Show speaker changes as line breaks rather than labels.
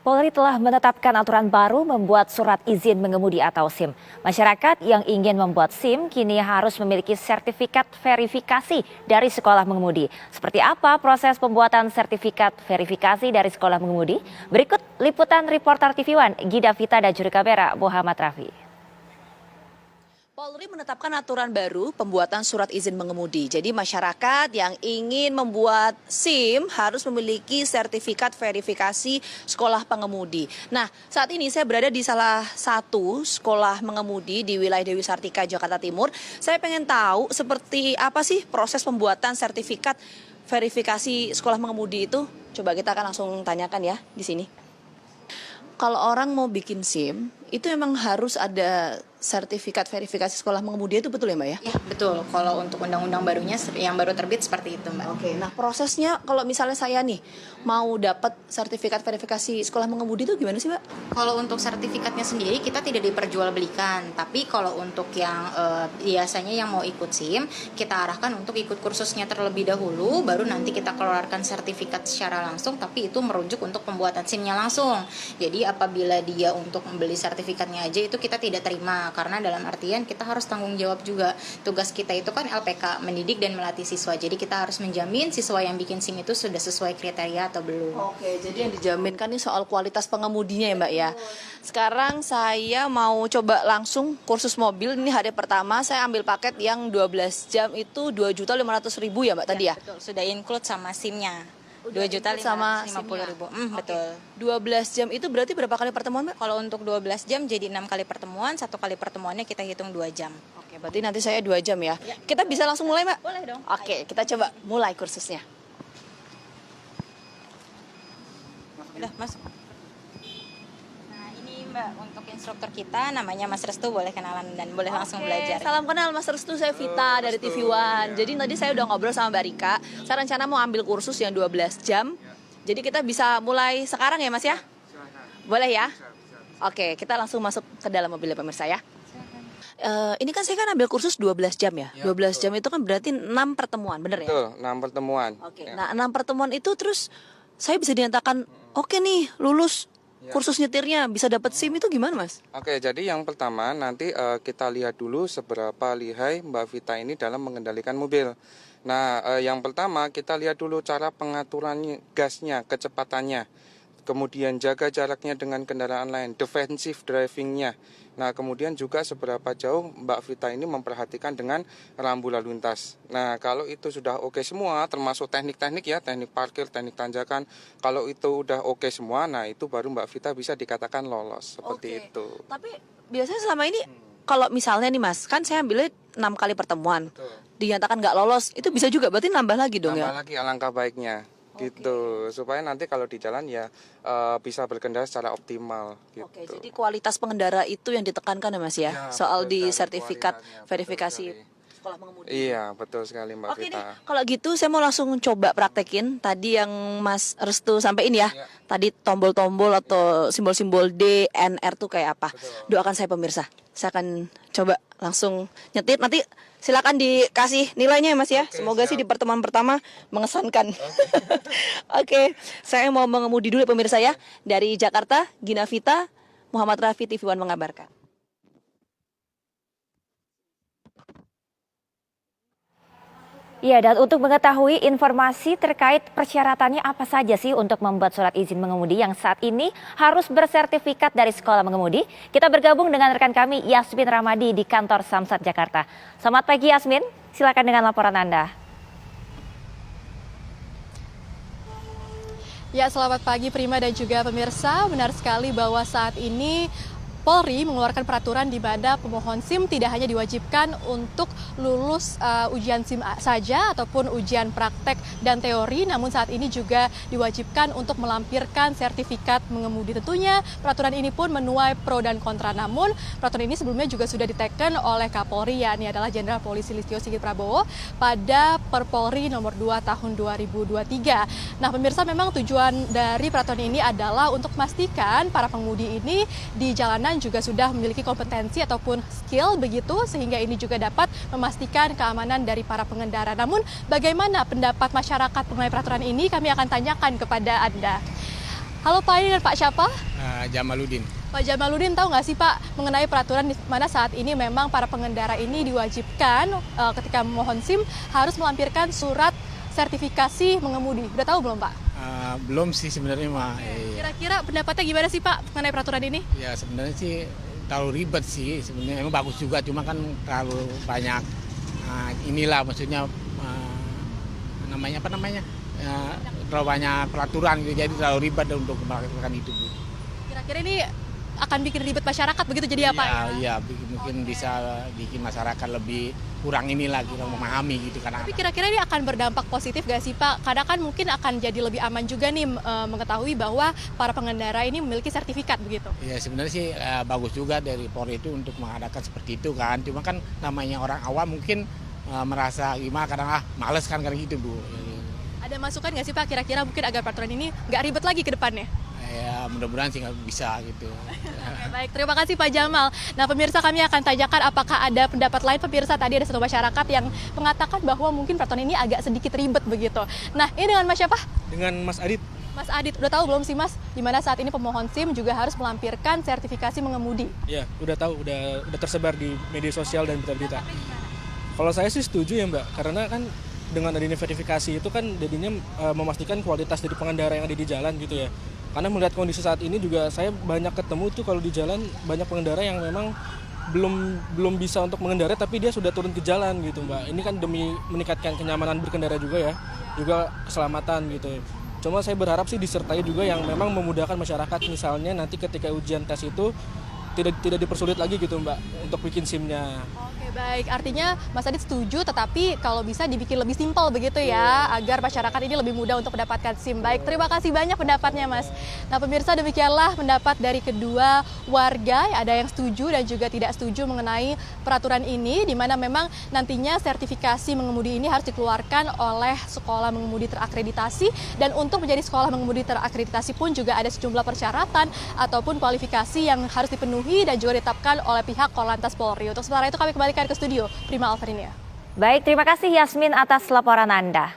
Polri telah menetapkan aturan baru membuat surat izin mengemudi atau SIM. Masyarakat yang ingin membuat SIM kini harus memiliki sertifikat verifikasi dari sekolah mengemudi. Seperti apa proses pembuatan sertifikat verifikasi dari sekolah mengemudi? Berikut liputan reporter TV One Gida Vita dan juru kamera Muhammad Rafi.
Polri menetapkan aturan baru pembuatan surat izin mengemudi. Jadi masyarakat yang ingin membuat SIM harus memiliki sertifikat verifikasi sekolah pengemudi. Nah, saat ini saya berada di salah satu sekolah mengemudi di wilayah Dewi Sartika, Jakarta Timur. Saya pengen tahu seperti apa sih proses pembuatan sertifikat verifikasi sekolah mengemudi itu. Coba kita akan langsung tanyakan ya di sini. Kalau orang mau bikin SIM, itu memang harus ada sertifikat verifikasi sekolah mengemudi, itu betul ya Mbak ya?
Ya betul, kalau untuk undang-undang barunya yang baru terbit seperti itu Mbak.
Oke, nah prosesnya kalau misalnya saya nih mau dapat sertifikat verifikasi sekolah mengemudi itu gimana sih Mbak?
Kalau untuk sertifikatnya sendiri kita tidak diperjualbelikan, tapi kalau untuk yang biasanya yang mau ikut SIM, kita arahkan untuk ikut kursusnya terlebih dahulu, baru nanti kita keluarkan sertifikat secara langsung, tapi itu merujuk untuk pembuatan SIM-nya langsung. Jadi apabila dia untuk membeli sertifikatnya aja itu kita tidak terima, karena dalam artian kita harus tanggung jawab juga. Tugas kita itu kan LPK, mendidik dan melatih siswa. Jadi kita harus menjamin siswa yang bikin SIM itu sudah sesuai kriteria atau belum.
Oke, jadi yang dijaminkan ini soal kualitas pengemudinya ya Mbak ya. Sekarang saya mau coba langsung kursus mobil. Ini hari pertama saya ambil paket yang 12 jam itu 2.500.000 ya Mbak tadi ya?
Betul, sudah include sama SIM-nya. 2.550.000. Betul.
12 jam itu berarti berapa kali pertemuan Mbak?
Kalau untuk 12 jam jadi 6 kali pertemuan, satu kali pertemuannya kita hitung 2 jam.
Oke, berarti nanti saya 2 jam ya. Kita bisa langsung mulai Mbak?
Boleh dong.
Oke, kita coba mulai kursusnya.
Udah masuk. Nah ini Mbak untuk instruktur kita namanya Mas Restu, boleh kenalan dan boleh langsung belajar.
Salam kenal Mas Restu, saya Vita dari TV One. Jadi tadi saya udah ngobrol sama Mbak Rika. Saya rencana mau ambil kursus yang 12 jam. Jadi kita bisa mulai sekarang ya Mas ya? Boleh ya? Oke, kita langsung masuk ke dalam mobilnya pemirsa ya. Ini kan saya kan ambil kursus 12 jam ya. 12 jam itu kan berarti 6 pertemuan, bener ya?
Betul, 6 pertemuan.
Oke. Nah, 6 pertemuan itu terus saya bisa dinyatakan oke nih lulus kursus nyetirnya, bisa dapat SIM itu gimana Mas?
Oke, jadi yang pertama nanti kita lihat dulu seberapa lihai Mbak Vita ini dalam mengendalikan mobil. Nah, yang pertama kita lihat dulu cara pengaturan gasnya, kecepatannya. Kemudian jaga jaraknya dengan kendaraan lain, defensive drivingnya. Nah, kemudian juga seberapa jauh Mbak Vita ini memperhatikan dengan rambu lalu lintas. Nah, kalau itu sudah oke semua, termasuk teknik-teknik ya, teknik parkir, teknik tanjakan. Kalau itu udah oke semua, nah itu baru Mbak Vita bisa dikatakan lolos, seperti itu.
Tapi biasanya selama ini kalau misalnya nih Mas, kan saya ambilnya 6 kali pertemuan.
Betul.
Dinyatakan nggak lolos, itu bisa juga berarti nambah lagi dong ya?
Tambah lagi alangkah baiknya. Gitu, supaya nanti kalau di jalan ya bisa berkendara secara optimal gitu.
Oke, jadi kualitas pengendara itu yang ditekankan ya Mas ya,
Ya,
soal
betul
di
sekali,
sertifikat
kualitasnya, betul
verifikasi
sekali.
sekolah mengemudi.
Iya, betul sekali Mbak
Oke
Vita.
deh, kalau gitu saya mau langsung coba praktekin tadi yang Mas Restu sampaikan ya.
Ya.
Tadi tombol-tombol atau simbol-simbol D, N, R tuh kayak apa.
Betul.
Doakan saya pemirsa. Saya akan coba langsung nyetir. Nanti silakan dikasih nilainya ya Mas ya.
Oke,
Semoga sih
siap.
di pertemuan pertama mengesankan. Oke, saya mau mengemudi dulu ya pemirsa ya. Dari Jakarta, Gina Vita, Muhammad Rafi, TV One mengabarkan.
Ya, dan untuk mengetahui informasi terkait persyaratannya apa saja sih untuk membuat surat izin mengemudi yang saat ini harus bersertifikat dari sekolah mengemudi, kita bergabung dengan rekan kami Yasmin Ramadi di kantor Samsat Jakarta. Selamat pagi Yasmin, silakan dengan laporan Anda.
Ya, selamat pagi Prima dan juga pemirsa. Benar sekali bahwa saat ini Polri mengeluarkan peraturan di mana pemohon SIM tidak hanya diwajibkan untuk lulus ujian SIM saja ataupun ujian praktek dan teori, namun saat ini juga diwajibkan untuk melampirkan sertifikat mengemudi. Tentunya peraturan ini pun menuai pro dan kontra, namun peraturan ini sebelumnya juga sudah diteken oleh Kapolri, yakni adalah Jenderal Polisi Listio Sigit Prabowo pada Perpolri nomor 2 tahun 2023. Nah pemirsa, memang tujuan dari peraturan ini adalah untuk memastikan para pengemudi ini di jalanan juga sudah memiliki kompetensi ataupun skill begitu, sehingga ini juga dapat memastikan keamanan dari para pengendara. Namun bagaimana pendapat masyarakat mengenai peraturan ini, kami akan tanyakan kepada Anda. Halo Pak, ini dengan Pak siapa?
Jamaluddin.
Pak Jamaludin, tahu nggak sih Pak mengenai peraturan di mana saat ini memang para pengendara ini diwajibkan ketika memohon SIM harus melampirkan surat sertifikasi mengemudi. Udah tahu belum Pak?
Belum sih sebenarnya mah.
Kira-kira pendapatnya gimana sih Pak mengenai peraturan ini?
Ya sebenarnya sih terlalu ribet sih sebenarnya, emang bagus juga cuma kan terlalu banyak inilah maksudnya namanya apa namanya terlalu banyak peraturan gitu, jadi terlalu ribet untuk melakukan itu Bu.
Kira-kira ini akan bikin ribet masyarakat begitu jadi apa ya?
Iya, mungkin bisa bikin masyarakat lebih kurang inilah kita memahami gitu kan.
Tapi kira-kira ini akan berdampak positif gak sih Pak? Karena kan mungkin akan jadi lebih aman juga nih mengetahui bahwa para pengendara ini memiliki sertifikat begitu.
Ya sebenarnya sih bagus juga dari Polri itu untuk mengadakan seperti itu kan. Cuma kan namanya orang awam mungkin merasa gimana kadang males kan gitu Bu.
Ada masukan nggak sih Pak kira-kira mungkin agar peraturan ini nggak ribet lagi ke depannya?
Ya mudah-mudahan sih nggak bisa gitu.
Oke, baik, terima kasih Pak Jamal. Nah pemirsa, kami akan tanyakan apakah ada pendapat lain pemirsa. Tadi ada satu masyarakat yang mengatakan bahwa mungkin peraturan ini agak sedikit ribet begitu. Nah ini dengan Mas siapa?
Dengan Mas Adit.
Mas Adit, udah tahu belum sih Mas, di mana saat ini pemohon SIM juga harus melampirkan sertifikasi mengemudi?
Ya, udah tahu, udah tersebar di media sosial dan berita-berita. Kalau saya sih setuju ya Mbak, karena kan dengan adanya verifikasi itu kan jadinya memastikan kualitas dari pengendara yang ada di jalan gitu ya. Karena melihat kondisi saat ini juga saya banyak ketemu tuh kalau di jalan banyak pengendara yang memang belum bisa untuk mengendarai tapi dia sudah turun ke jalan gitu Mbak. Ini kan demi meningkatkan kenyamanan berkendara juga ya, juga keselamatan gitu. Cuma saya berharap sih disertai juga yang memang memudahkan masyarakat, misalnya nanti ketika ujian tes itu tidak dipersulit lagi gitu Mbak untuk bikin SIM-nya.
Oke, baik, artinya Mas Adit setuju tetapi kalau bisa dibikin lebih simpel begitu ya, agar masyarakat ini lebih mudah untuk mendapatkan SIM. Baik, terima kasih banyak pendapatnya Mas. Nah pemirsa, demikianlah pendapat dari kedua warga, ada yang setuju dan juga tidak setuju mengenai peraturan ini, di mana memang nantinya sertifikasi mengemudi ini harus dikeluarkan oleh sekolah mengemudi terakreditasi, dan untuk menjadi sekolah mengemudi terakreditasi pun juga ada sejumlah persyaratan ataupun kualifikasi yang harus dipenuhi dan juga ditetapkan oleh pihak Korlantas Polri. Untuk sementara itu kami kembalikan ke studio, Prima Alvarinia.
Baik, terima kasih Yasmin atas laporan Anda.